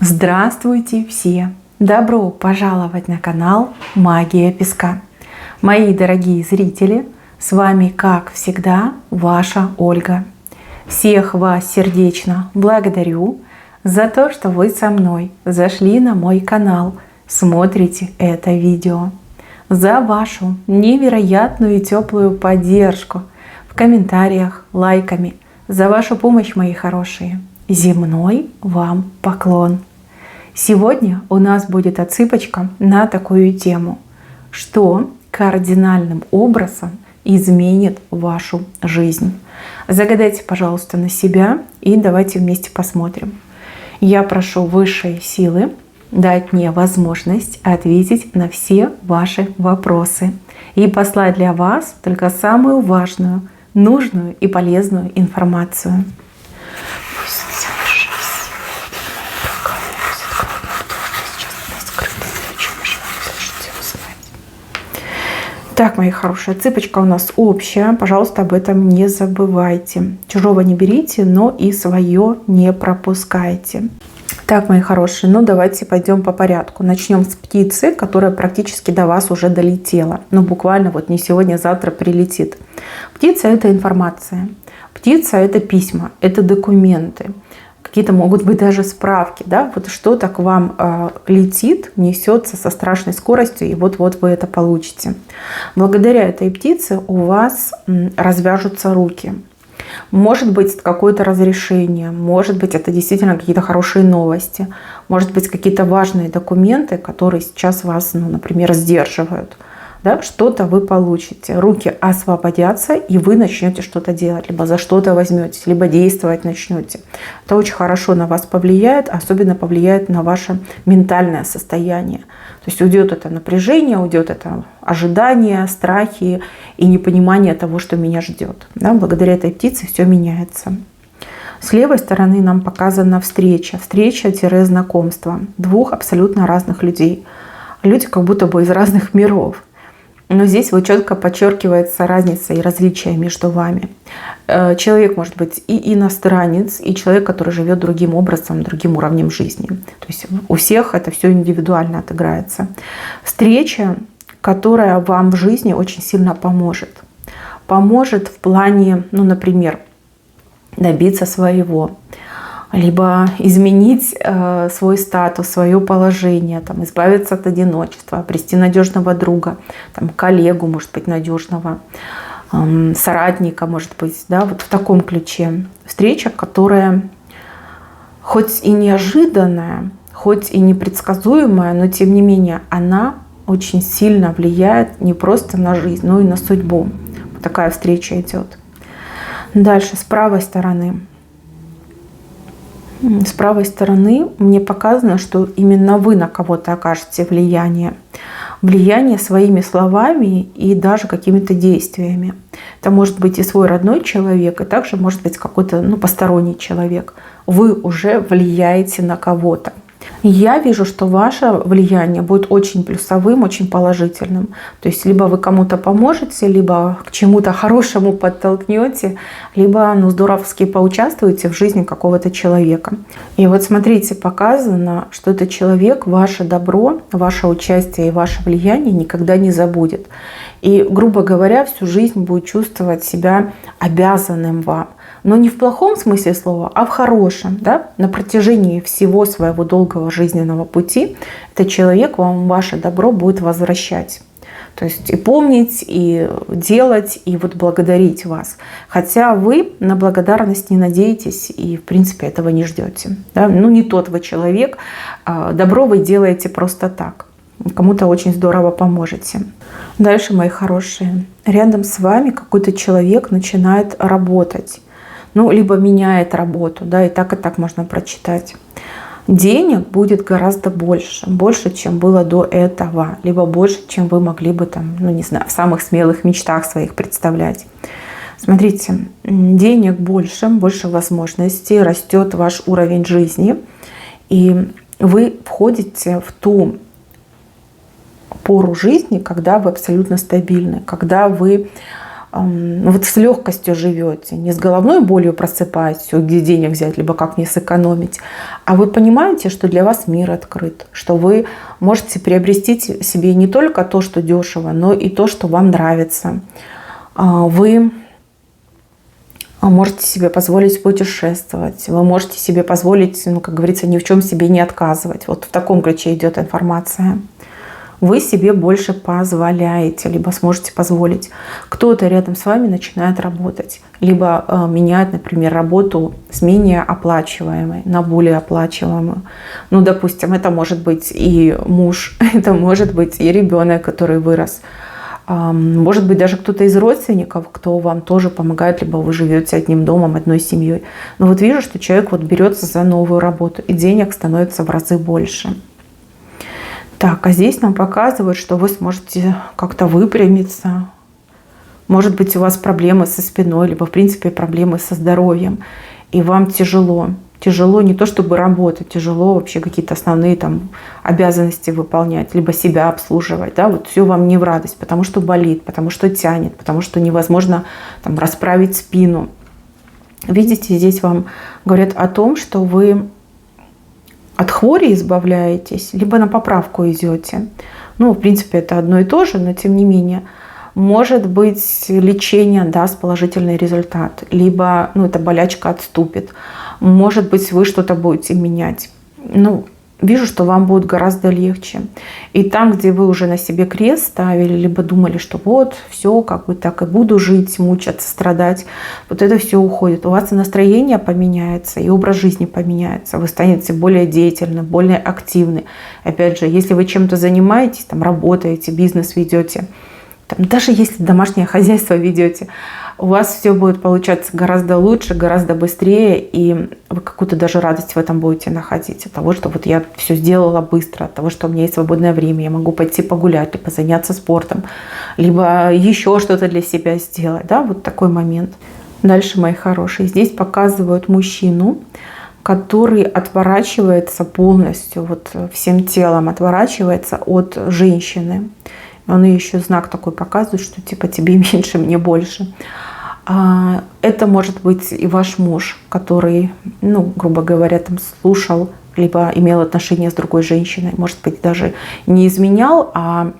Здравствуйте все! Добро пожаловать на канал Магия Песка. Мои дорогие зрители, с вами, как всегда, ваша Ольга. Всех вас сердечно благодарю за то, что вы со мной зашли на мой канал, смотрите это видео, за вашу невероятную и теплую поддержку в комментариях, лайками, за вашу помощь, мои хорошие. Земной вам поклон! Сегодня у нас будет отсыпочка на такую тему, что кардинальным образом изменит вашу жизнь. Загадайте, пожалуйста, на себя и давайте вместе посмотрим. Я прошу высшие силы дать мне возможность ответить на все ваши вопросы и послать для вас только самую важную, нужную и полезную информацию. Так, мои хорошие, цыпочка у нас общая. Пожалуйста, об этом не забывайте. Чужого не берите, но и свое не пропускайте. Так, мои хорошие, ну давайте пойдем по порядку. Начнем с птицы, которая практически до вас уже долетела. Ну буквально вот не сегодня, а завтра прилетит. Птица — это информация. Птица — это письма, это документы. Какие-то могут быть даже справки, да, вот что-то к вам летит, несется со страшной скоростью, и вот-вот вы это получите. Благодаря этой птице у вас развяжутся руки. Может быть, какое-то разрешение, может быть, это действительно какие-то хорошие новости, может быть, какие-то важные документы, которые сейчас вас, например, сдерживают. Да, что-то вы получите, руки освободятся, и вы начнете что-то делать, либо за что-то возьметесь, либо действовать начнете. Это очень хорошо на вас повлияет, особенно повлияет на ваше ментальное состояние. То есть уйдет это напряжение, уйдет это ожидание, страхи и непонимание того, что меня ждет. Да, благодаря этой птице все меняется. С левой стороны нам показана встреча. Встреча-знакомство двух абсолютно разных людей. Люди как будто бы из разных миров. Но здесь вот четко подчеркивается разница и различие между вами. Человек может быть и иностранец, и человек, который живет другим образом, другим уровнем жизни. То есть у всех это все индивидуально отыграется. Встреча, которая вам в жизни очень сильно поможет. Поможет в плане, например, добиться своего, либо изменить свой статус, свое положение, там, избавиться от одиночества, обрести надежного друга, там, коллегу, может быть, надежного, соратника, может быть, да, вот в таком ключе. Встреча, которая хоть и неожиданная, хоть и непредсказуемая, но тем не менее она очень сильно влияет не просто на жизнь, но и на судьбу. Вот такая встреча идет. Дальше, с правой стороны. С правой стороны мне показано, что именно вы на кого-то окажете влияние. Влияние своими словами и даже какими-то действиями. Это может быть и свой родной человек, и также может быть какой-то посторонний человек. Вы уже влияете на кого-то. Я вижу, что ваше влияние будет очень плюсовым, очень положительным. То есть либо вы кому-то поможете, либо к чему-то хорошему подтолкнете, либо здоровски поучаствуете в жизни какого-то человека. И вот смотрите, показано, что этот человек ваше добро, ваше участие и ваше влияние никогда не забудет. И, грубо говоря, всю жизнь будет чувствовать себя обязанным вам. Но не в плохом смысле слова, а в хорошем. Да? На протяжении всего своего долгого жизненного пути этот человек вам ваше добро будет возвращать. То есть и помнить, и делать, и вот благодарить вас. Хотя вы на благодарность не надеетесь и, в принципе, этого не ждете. Да? Не тот вы человек. Добро вы делаете просто так. Кому-то очень здорово поможете. Дальше, мои хорошие, рядом с вами какой-то человек начинает работать. Либо меняет работу, да, и так можно прочитать. Денег будет гораздо больше, чем было до этого, либо больше, чем вы могли бы в самых смелых мечтах своих представлять. Смотрите, денег больше возможностей, растет ваш уровень жизни, и вы входите в ту пору жизни, когда вы абсолютно стабильны, когда вы вот с легкостью живете, не с головной болью просыпаетесь, где денег взять, либо как не сэкономить, а вы понимаете, что для вас мир открыт, что вы можете приобрести себе не только то, что дешево, но и то, что вам нравится. Вы можете себе позволить путешествовать, вы можете себе позволить, как говорится, ни в чем себе не отказывать. Вот в таком ключе идет информация. Вы себе больше позволяете, либо сможете позволить. Кто-то рядом с вами начинает работать, либо меняет, например, работу с менее оплачиваемой на более оплачиваемую. Ну, допустим, это может быть и муж, это может быть и ребенок, который вырос. Может быть, даже кто-то из родственников, кто вам тоже помогает, либо вы живете одним домом, одной семьей. Но вот вижу, что человек вот берется за новую работу, и денег становится в разы больше. Так, а здесь нам показывают, что вы сможете как-то выпрямиться. Может быть, у вас проблемы со спиной, либо, в принципе, проблемы со здоровьем. И вам тяжело. Тяжело не то, чтобы работать, тяжело вообще какие-то основные там обязанности выполнять, либо себя обслуживать. Да? Вот все вам не в радость, потому что болит, потому что тянет, потому что невозможно там расправить спину. Видите, здесь вам говорят о том, что вы от хвори избавляетесь, либо на поправку идете. Ну, в принципе, это одно и то же, но тем не менее. Может быть, лечение даст положительный результат, либо эта болячка отступит. Может быть, вы что-то будете менять. Вижу, что вам будет гораздо легче. И там, где вы уже на себе крест ставили, либо думали, что вот, все, как бы так и буду жить, мучаться, страдать, вот это все уходит. У вас и настроение поменяется, и образ жизни поменяется. Вы станете более деятельны, более активны. Опять же, если вы чем-то занимаетесь, там, работаете, бизнес ведете, там, даже если домашнее хозяйство ведете, у вас все будет получаться гораздо лучше, гораздо быстрее, и вы какую-то даже радость в этом будете находить. От того, что вот я все сделала быстро, от того, что у меня есть свободное время, я могу пойти погулять, либо заняться спортом, либо еще что-то для себя сделать. Да? Вот такой момент. Дальше, мои хорошие, здесь показывают мужчину, который отворачивается полностью, вот всем телом отворачивается от женщины. Он ей еще знак такой показывает, что типа тебе меньше, мне больше. Это может быть и ваш муж, который, грубо говоря, там слушал, либо имел отношения с другой женщиной. Может быть, даже не изменял, а,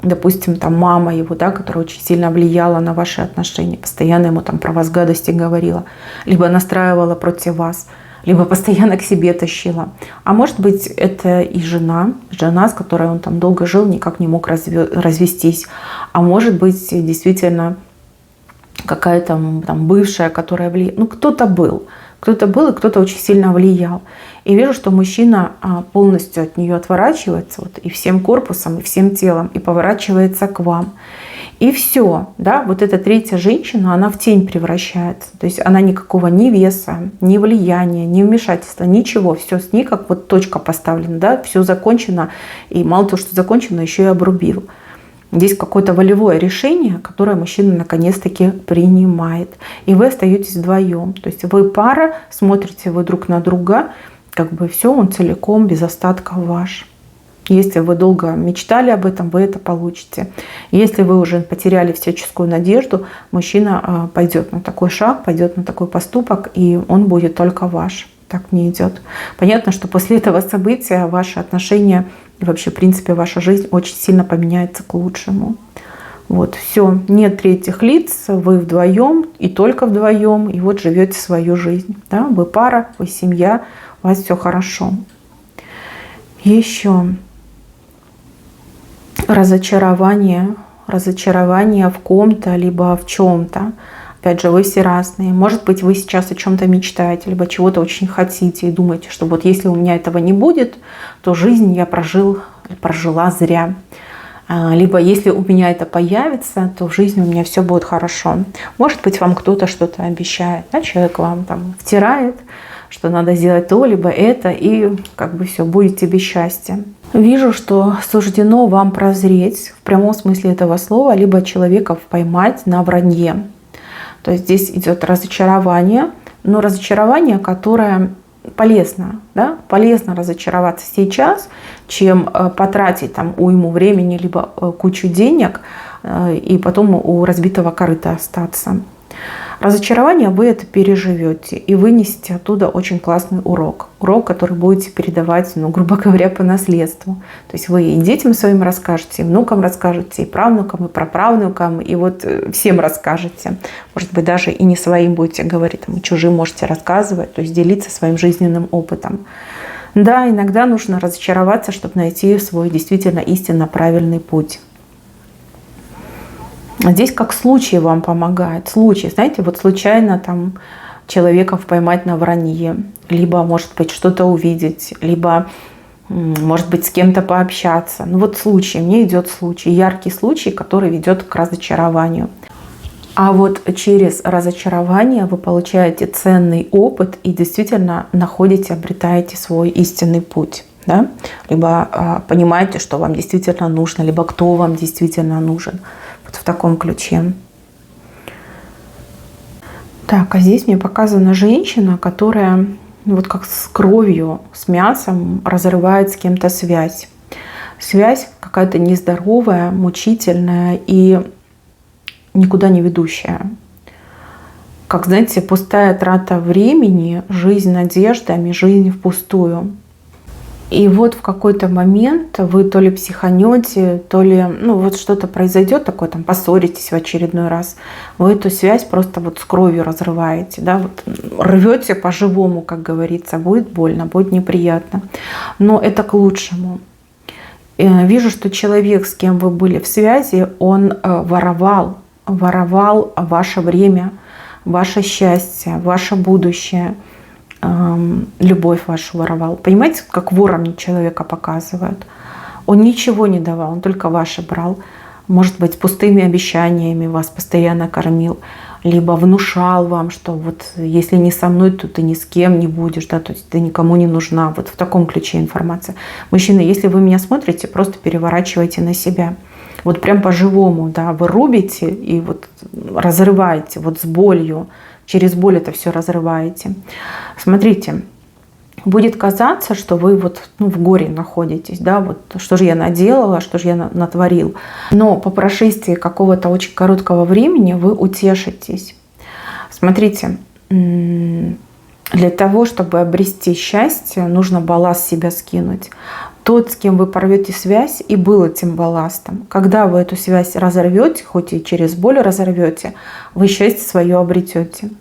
допустим, там мама его, да, которая очень сильно влияла на ваши отношения, постоянно ему там про вас гадости говорила, либо настраивала против вас, либо постоянно к себе тащила. А может быть, это и жена, с которой он там долго жил, никак не мог развестись. А может быть, действительно какая-то там бывшая, которая влияла. Кто-то был, и кто-то очень сильно влиял. И вижу, что мужчина полностью от нее отворачивается, вот, и всем корпусом, и всем телом, и поворачивается к вам. И все, да, вот эта третья женщина, она в тень превращается. То есть она никакого ни веса, ни влияния, ни вмешательства, ничего. Все с ней как вот точка поставлена, да, все закончено. И мало того, что закончено, еще и обрубил. Здесь какое-то волевое решение, которое мужчина наконец-таки принимает. И вы остаетесь вдвоем. То есть вы пара, смотрите вы друг на друга, как бы все, он целиком, без остатка ваш. Если вы долго мечтали об этом, вы это получите. Если вы уже потеряли всяческую надежду, мужчина пойдет на такой шаг, пойдет на такой поступок, и он будет только ваш. Так мне идет. Понятно, что после этого события ваши отношения и вообще, в принципе, ваша жизнь очень сильно поменяется к лучшему. Вот, все, нет третьих лиц, вы вдвоем и только вдвоем, и вот живете свою жизнь. Да? Вы пара, вы семья, у вас все хорошо. Еще разочарование в ком-то, либо в чем-то. Опять же, вы все разные. Может быть, вы сейчас о чем-то мечтаете, либо чего-то очень хотите и думаете, что вот если у меня этого не будет, то жизнь я прожила зря. Либо если у меня это появится, то в жизни у меня все будет хорошо. Может быть, вам кто-то что-то обещает. Да? Человек вам там втирает, что надо сделать то, либо это, и как бы все, будет тебе счастье. Вижу, что суждено вам прозреть в прямом смысле этого слова, либо человека поймать на вранье. То есть здесь идет разочарование, но разочарование, которое полезно. Да? Полезно разочароваться сейчас, чем потратить там уйму времени, либо кучу денег и потом у разбитого корыта остаться. Разочарование вы это переживете и вынесете оттуда очень классный урок. Урок, который будете передавать, ну, грубо говоря, по наследству. То есть вы и детям своим расскажете, и внукам расскажете, и правнукам, и праправнукам, и вот всем расскажете. Может быть, даже и не своим будете говорить, и чужим можете рассказывать, то есть делиться своим жизненным опытом. Да, иногда нужно разочароваться, чтобы найти свой действительно истинно правильный путь. Здесь как случай вам помогает. Случай, знаете, вот случайно там человека поймать на вранье, либо, может быть, что-то увидеть, либо, может быть, с кем-то пообщаться. Ну вот случай, мне идет случай, яркий случай, который ведет к разочарованию. А вот через разочарование вы получаете ценный опыт и действительно находите, обретаете свой истинный путь. Да? Либо понимаете, что вам действительно нужно, либо кто вам действительно нужен. Вот в таком ключе. Так, а здесь мне показана женщина, которая вот как с кровью, с мясом разрывает с кем-то связь. Связь какая-то нездоровая, мучительная и никуда не ведущая. Как, знаете, пустая трата времени, жизнь надеждами, жизнь впустую. И вот в какой-то момент вы то ли психанете, то ли вот что-то произойдет такое, там поссоритесь в очередной раз, вы эту связь просто вот с кровью разрываете, да, вот рвете по-живому, как говорится, будет больно, будет неприятно, но это к лучшему. Вижу, что человек, с кем вы были в связи, он воровал ваше время, ваше счастье, ваше будущее, любовь вашу воровал. Понимаете, как вором человека показывают? Он ничего не давал, он только ваше брал. Может быть, пустыми обещаниями вас постоянно кормил, либо внушал вам, что вот если не со мной, то ты ни с кем не будешь, да, то есть ты никому не нужна. Вот в таком ключе информация. Мужчины, если вы меня смотрите, просто переворачивайте на себя. Вот прям по-живому, да, вы рубите и вот разрываете вот с болью. Через боль это все разрываете. Смотрите, будет казаться, что вы вот в горе находитесь, да, вот что же я наделала, что же я натворил. Но по прошествии какого-то очень короткого времени вы утешитесь. Смотрите, для того, чтобы обрести счастье, нужно балласт с себя скинуть. Тот, с кем вы порвете связь, и был этим балластом. Когда вы эту связь разорвете, хоть и через боль разорвете, вы счастье свое обретете.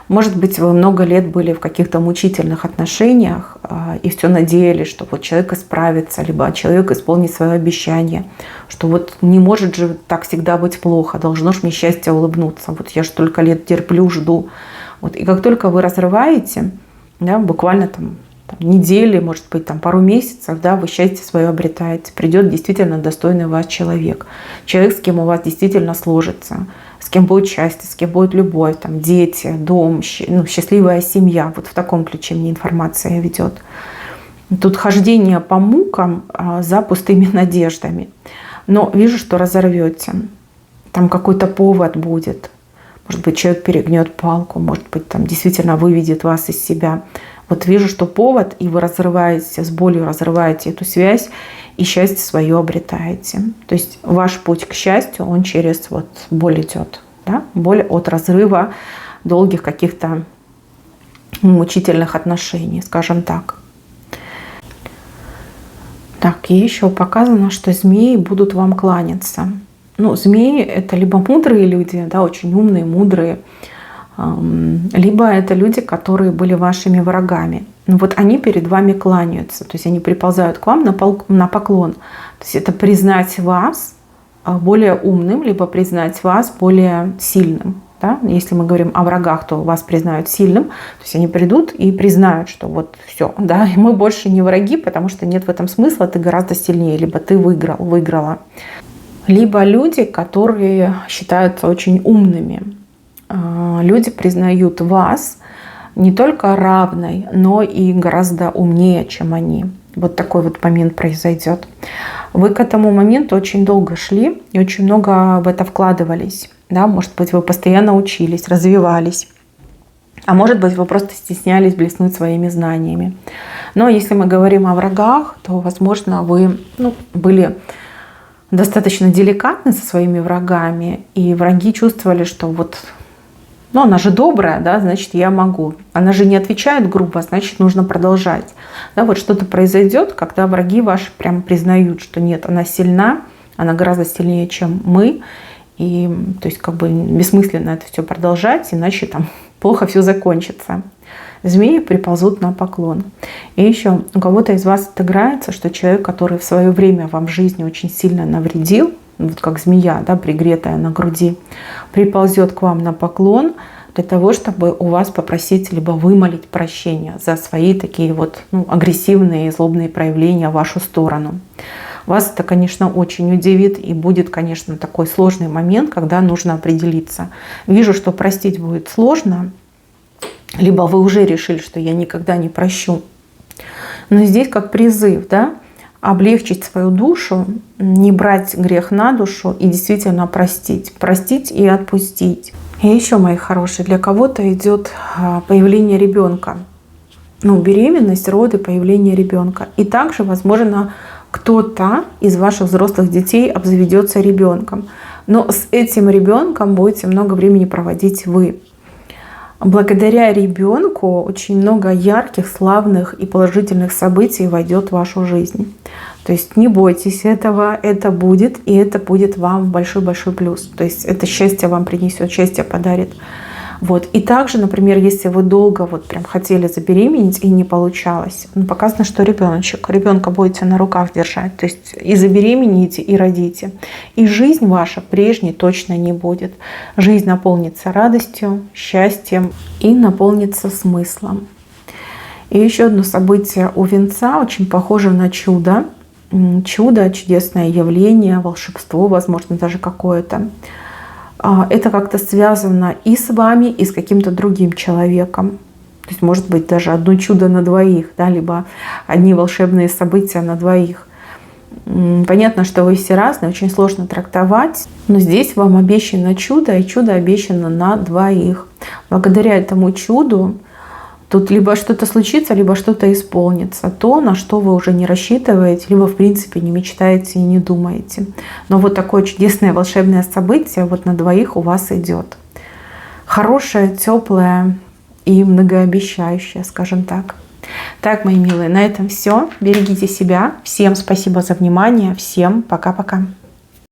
Может быть, вы много лет были в каких-то мучительных отношениях и все надеялись, что вот человек исправится, либо человек исполнит свое обещание, что вот не может же так всегда быть плохо, должно же мне счастье улыбнуться. Вот я же столько лет терплю, жду. Вот. И как только вы разрываете, да, буквально там недели, может быть, там, пару месяцев, да, вы счастье свое обретаете. Придет действительно достойный вас человек. Человек, с кем у вас действительно сложится, с кем будет счастье, с кем будет любовь, там, дети, дом, счастливая семья. Вот в таком ключе мне информация ведет. Тут хождение по мукам за пустыми надеждами. Но вижу, что разорвете. Там какой-то повод будет. Может быть, человек перегнет палку, может быть, там действительно выведет вас из себя. Вот вижу, что повод, и вы разрываете, с болью разрываете эту связь, и счастье свое обретаете. То есть ваш путь к счастью, он через вот боль идет. Да? Боль от разрыва долгих каких-то мучительных отношений, скажем так. Так, и еще показано, что змеи будут вам кланяться. Змеи — это либо мудрые люди, да, очень умные, мудрые, либо это люди, которые были вашими врагами. Вот они перед вами кланяются, то есть они приползают к вам на поклон. То есть это признать вас более умным, либо признать вас более сильным. Да? Если мы говорим о врагах, то вас признают сильным, то есть они придут и признают, что вот все, да, мы больше не враги, потому что нет в этом смысла, ты гораздо сильнее, либо ты выиграла. Либо люди, которые считаются очень умными. Люди признают вас не только равной, но и гораздо умнее, чем они. Вот такой вот момент произойдет. Вы к этому моменту очень долго шли и очень много в это вкладывались. Да? Может быть, вы постоянно учились, развивались. А может быть, вы просто стеснялись блеснуть своими знаниями. Но если мы говорим о врагах, то, возможно, вы были достаточно деликатны со своими врагами, и враги чувствовали, что вот, ну, она же добрая, да, значит, я могу. Она же не отвечает грубо, значит, нужно продолжать. Да, вот что-то произойдет, когда враги ваши прям признают, что нет, она сильна, она гораздо сильнее, чем мы. И, то есть, как бы бессмысленно это все продолжать, иначе там плохо все закончится. Змеи приползут на поклон. И еще у кого-то из вас отыграется, что человек, который в свое время вам в жизни очень сильно навредил, вот как змея, да, пригретая на груди, приползет к вам на поклон для того, чтобы у вас попросить либо вымолить прощения за свои такие вот, ну, агрессивные и злобные проявления в вашу сторону. Вас это, конечно, очень удивит, и будет, конечно, такой сложный момент, когда нужно определиться. Вижу, что простить будет сложно, либо вы уже решили, что я никогда не прощу. Но здесь как призыв, да, облегчить свою душу, не брать грех на душу и действительно простить. Простить и отпустить. И еще, мои хорошие, для кого-то идет появление ребенка. Ну, беременность, роды, появление ребенка. И также, возможно, кто-то из ваших взрослых детей обзаведется ребенком. Но с этим ребенком будете много времени проводить вы. Благодаря ребенку очень много ярких, славных и положительных событий войдет в вашу жизнь. То есть не бойтесь этого, это будет, и это будет вам большой-большой плюс. То есть это счастье вам принесет, счастье подарит. Вот. И также, например, если вы долго вот прям хотели забеременеть и не получалось, показано, что ребенка будете на руках держать. То есть и забеременеете, и родите. И жизнь ваша прежней точно не будет. Жизнь наполнится радостью, счастьем и наполнится смыслом. И еще одно событие у Венца очень похоже на чудо. Чудо, чудесное явление, волшебство, возможно, даже какое-то. Это как-то связано и с вами, и с каким-то другим человеком. То есть, может быть, даже одно чудо на двоих, да, либо одни волшебные события на двоих. Понятно, что вы все разные, очень сложно трактовать, но здесь вам обещано чудо, и чудо обещано на двоих. Благодаря этому чуду тут либо что-то случится, либо что-то исполнится. То, на что вы уже не рассчитываете, либо в принципе не мечтаете и не думаете. Но вот такое чудесное волшебное событие вот на двоих у вас идет. Хорошее, теплое и многообещающее, скажем так. Так, мои милые, на этом все. Берегите себя. Всем спасибо за внимание. Всем пока-пока.